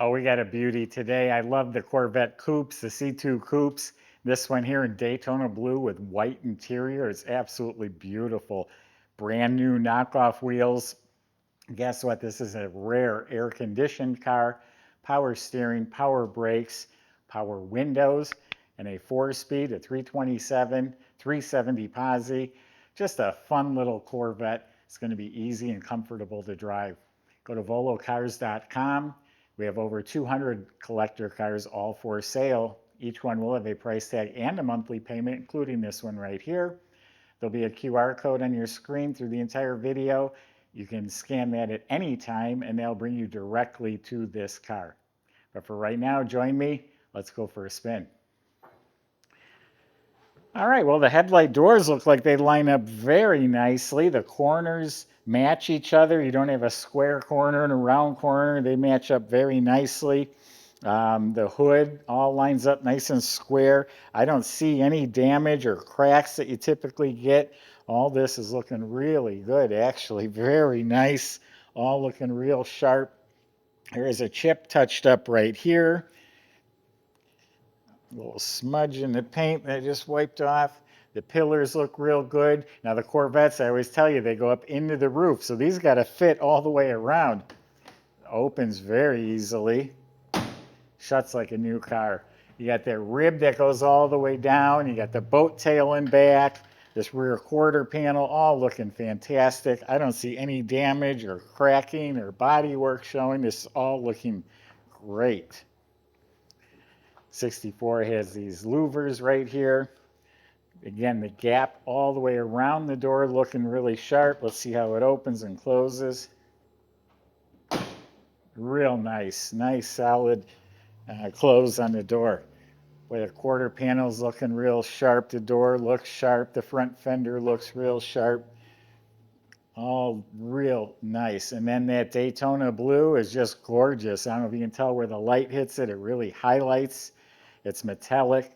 Oh, we got a beauty today. I love the Corvette coupes, the C2 coupes. This one here in Daytona Blue with white interior. It's absolutely beautiful. Brand new knockoff wheels. Guess what? This is a rare air-conditioned car. Power steering, power brakes, power windows, and a 4-speed, a 327, 370 posi. Just a fun little Corvette. It's going to be easy and comfortable to drive. Go to volocars.com. We have over 200 collector cars, all for sale. Each one will have a price tag and a monthly payment, including this one right here. There'll be a QR code on your screen through the entire video. You can scan that at any time, and they'll bring you directly to this car. But for right now, join me. Let's go for a spin. All right, well, the headlight doors look like they line up very nicely. The corners match each other. You don't have a square corner and a round corner. They match up very nicely. The hood all lines up nice and square. I don't see any damage or cracks that you typically get. All this is looking really good, actually. Very nice. All looking real sharp. There is a chip touched up right here. A little smudge in the paint that I just wiped off. The pillars look real good. Now the Corvettes, I always tell you, they go up into the roof. So these got to fit all the way around. Opens very easily. Shuts like a new car. You got that rib that goes all the way down. You got the boat tail in back. This rear quarter panel, all looking fantastic. I don't see any damage or cracking or bodywork showing. This is all looking great. 64 has these louvers right here. Again, the gap all the way around the door looking really sharp. Let's see how it opens and closes. Real nice, nice solid close on the door. Boy, the quarter panel's looking real sharp. The door looks sharp. The front fender looks real sharp. All real nice. And then that Daytona Blue is just gorgeous. I don't know if you can tell where the light hits it. It really highlights. It's metallic,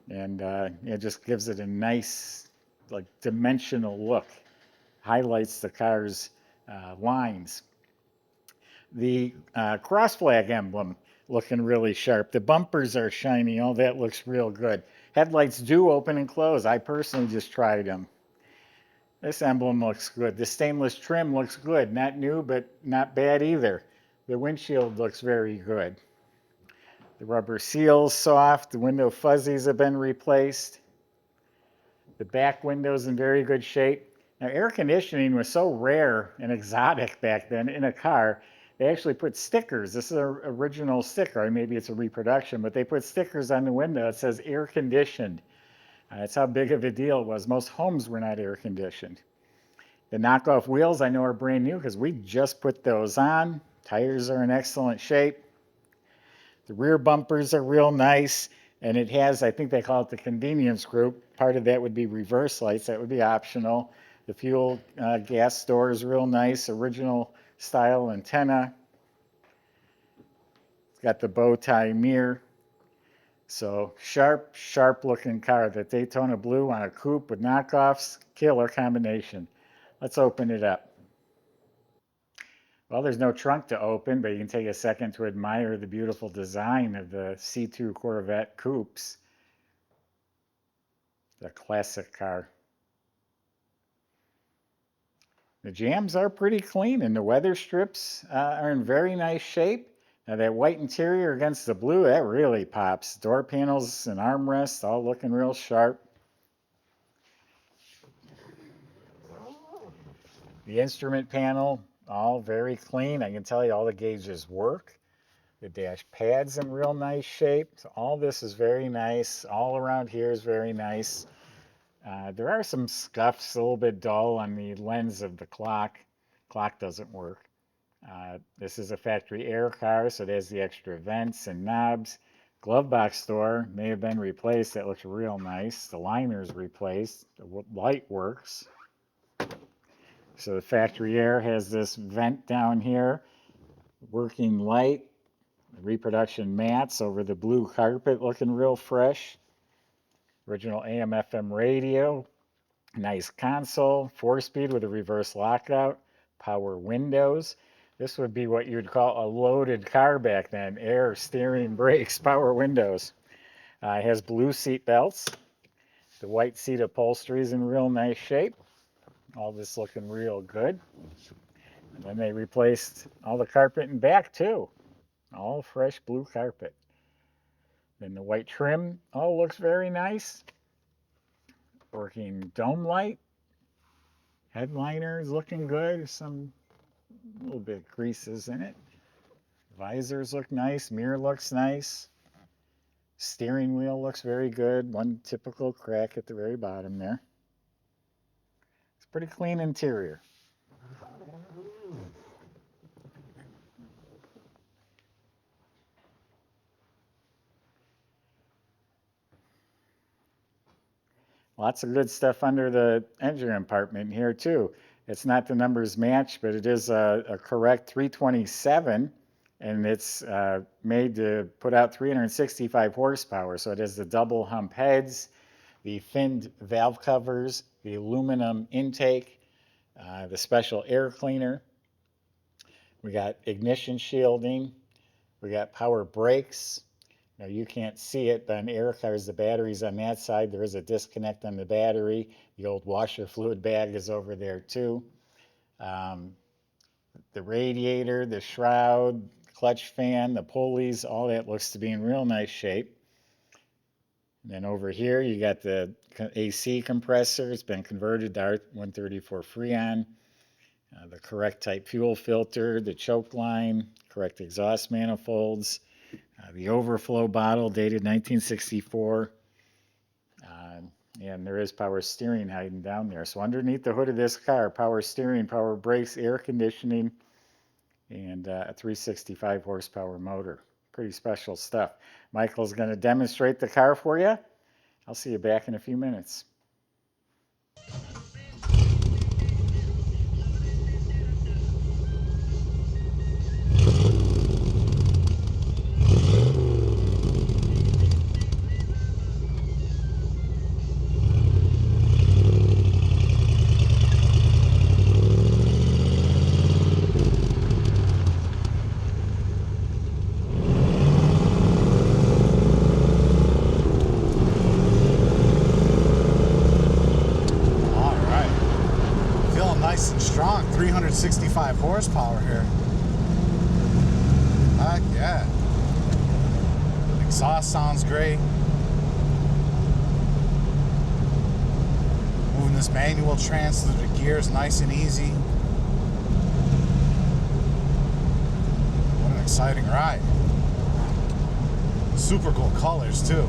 and it just gives it a nice, like, dimensional look. Highlights the car's lines. The cross flag emblem looking really sharp. The bumpers are shiny. All that looks real good. Headlights do open and close. I personally just tried them. This emblem looks good. The stainless trim looks good. Not new, but not bad either. The windshield looks very good. The rubber seal's soft. The window fuzzies have been replaced. The back window's in very good shape. Now, air conditioning was so rare and exotic back then in a car, they actually put stickers. This is an original sticker. Or maybe it's a reproduction, but they put stickers on the window that says air conditioned. That's how big of a deal it was. Most homes were not air conditioned. The knockoff wheels I know are brand new because we just put those on. Tires are in excellent shape. The rear bumpers are real nice, and it has, I think they call it the convenience group. Part of that would be reverse lights. That would be optional. The fuel gas door is real nice, original style antenna. It's got the bow tie mirror. So sharp, sharp looking car. The Daytona Blue on a coupe with knockoffs, killer combination. Let's open it up. Well, there's no trunk to open, but you can take a second to admire the beautiful design of the C2 Corvette coupes. The classic car. The jambs are pretty clean, and the weather strips are in very nice shape. Now that white interior against the blue, that really pops. Door panels and armrests all looking real sharp. The instrument panel, all very clean. I can tell you all the gauges work. The dash pad's in real nice shape. So all this is very nice. All around here is very nice. There are some scuffs, a little bit dull on the lens of the clock. Clock doesn't work. This is a factory air car, so it has the extra vents and knobs. Glove box door may have been replaced. That looks real nice. The liner's replaced. The light works. So the factory air has this vent down here. Working light. Reproduction mats over the blue carpet looking real fresh. Original AM/FM radio. Nice console. 4-speed with a reverse lockout. Power windows. This would be what you'd call a loaded car back then. Air, steering, brakes, power windows. It has blue seat belts. The white seat upholstery is in real nice shape. All this looking real good. And then they replaced all the carpet in back too. All fresh blue carpet. Then the white trim all looks very nice. Working dome light. Headliner is looking good. Some little bit of creases in it. Visors look nice. Mirror looks nice. Steering wheel looks very good. One typical crack at the very bottom there. It's pretty clean interior. Lots of good stuff under the engine compartment here too. It's not the numbers match, but it is a correct 327, and it's made to put out 365 horsepower. So it has the double hump heads, the finned valve covers, the aluminum intake, the special air cleaner. We got ignition shielding. We got power brakes. Now you can't see it, but on air cars, the battery's on that side. There is a disconnect on the battery. The old washer fluid bag is over there too. The radiator, the shroud, clutch fan, the pulleys, all that looks to be in real nice shape. And then over here, you got the AC compressor. It's been converted to R134 Freon. The correct type fuel filter, the choke line, correct exhaust manifolds. The overflow bottle dated 1964, and there is power steering hiding down there. So underneath the hood of this car, power steering, power brakes, air conditioning, and a 365 horsepower motor. Pretty special stuff. Michael's going to demonstrate the car for you. I'll see you back in a few minutes. Nice and strong, 365 horsepower here. Heck yeah. Exhaust sounds great. Moving this manual trans through the gears nice and easy. What an exciting ride. Super cool colors too.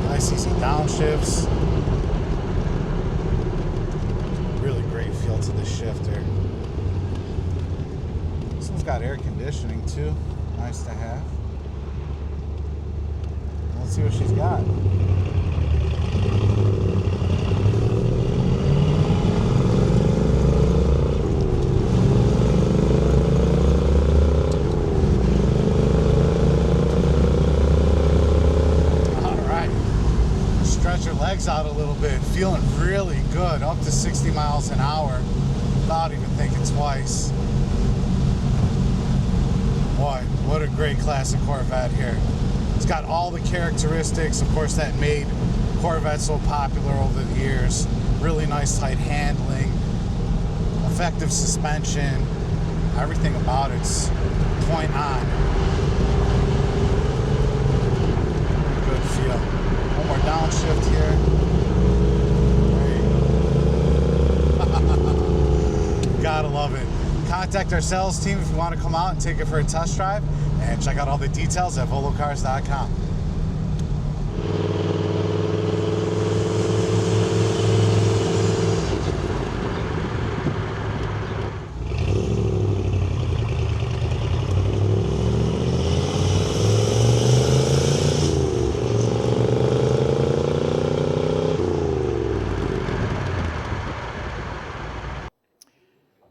Nice easy downshifts. Really great feel to the shifter. This one's got air conditioning too. Nice to have. Let's see what she's got. Legs out a little bit, feeling really good, up to 60 miles an hour without even thinking twice. Boy, what a great classic Corvette here. It's got all the characteristics, of course, that made Corvette so popular over the years. Really nice tight handling, effective suspension, everything about it's point on. Good feel. One more downshift here. Gotta love it. Contact our sales team if you want to come out and take it for a test drive, and check out all the details at volocars.com.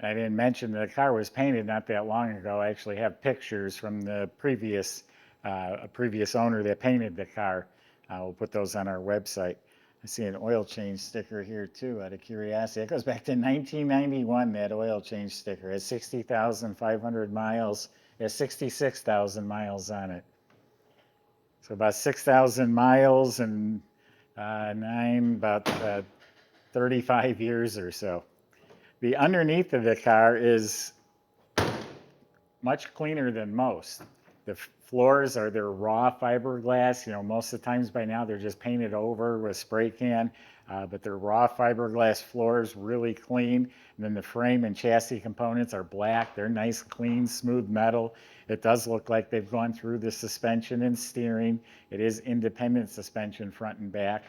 I didn't mention the car was painted not that long ago. I actually have pictures from the previous owner that painted the car. We'll put those on our website. I see an oil change sticker here too, out of curiosity. It goes back to 1991, that oil change sticker. It has 60,500 miles. It has 66,000 miles on it. So about 6,000 miles and about 35 years or so. The underneath of the car is much cleaner than most. The floors are their raw fiberglass. You know, most of the times by now they're just painted over with spray can, but they're raw fiberglass floors, really clean. And then the frame and chassis components are black. They're nice, clean, smooth metal. It does look like they've gone through the suspension and steering. It is independent suspension front and back.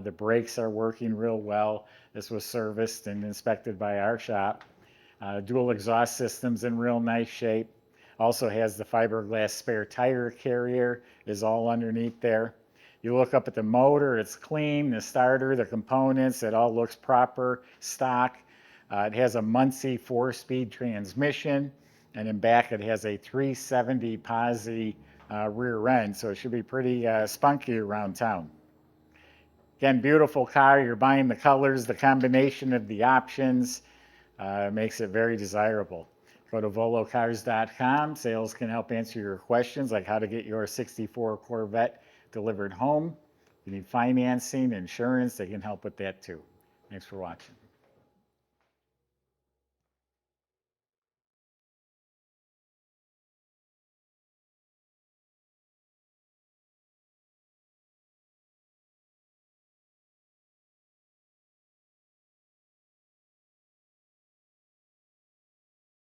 The brakes are working real well. This was serviced and inspected by our shop. Dual exhaust systems in real nice shape. Also has the fiberglass spare tire carrier is all underneath there. You look up at the motor, it's clean, the starter, the components, it all looks proper, stock. It has a Muncie 4-speed transmission, and in back it has a 370 posi rear end, so it should be pretty spunky around town. Again, beautiful car. You're buying the colors, the combination of the options makes it very desirable. Go to volocars.com. Sales can help answer your questions like how to get your 64 Corvette delivered home. If you need financing, insurance, they can help with that too. Thanks for watching.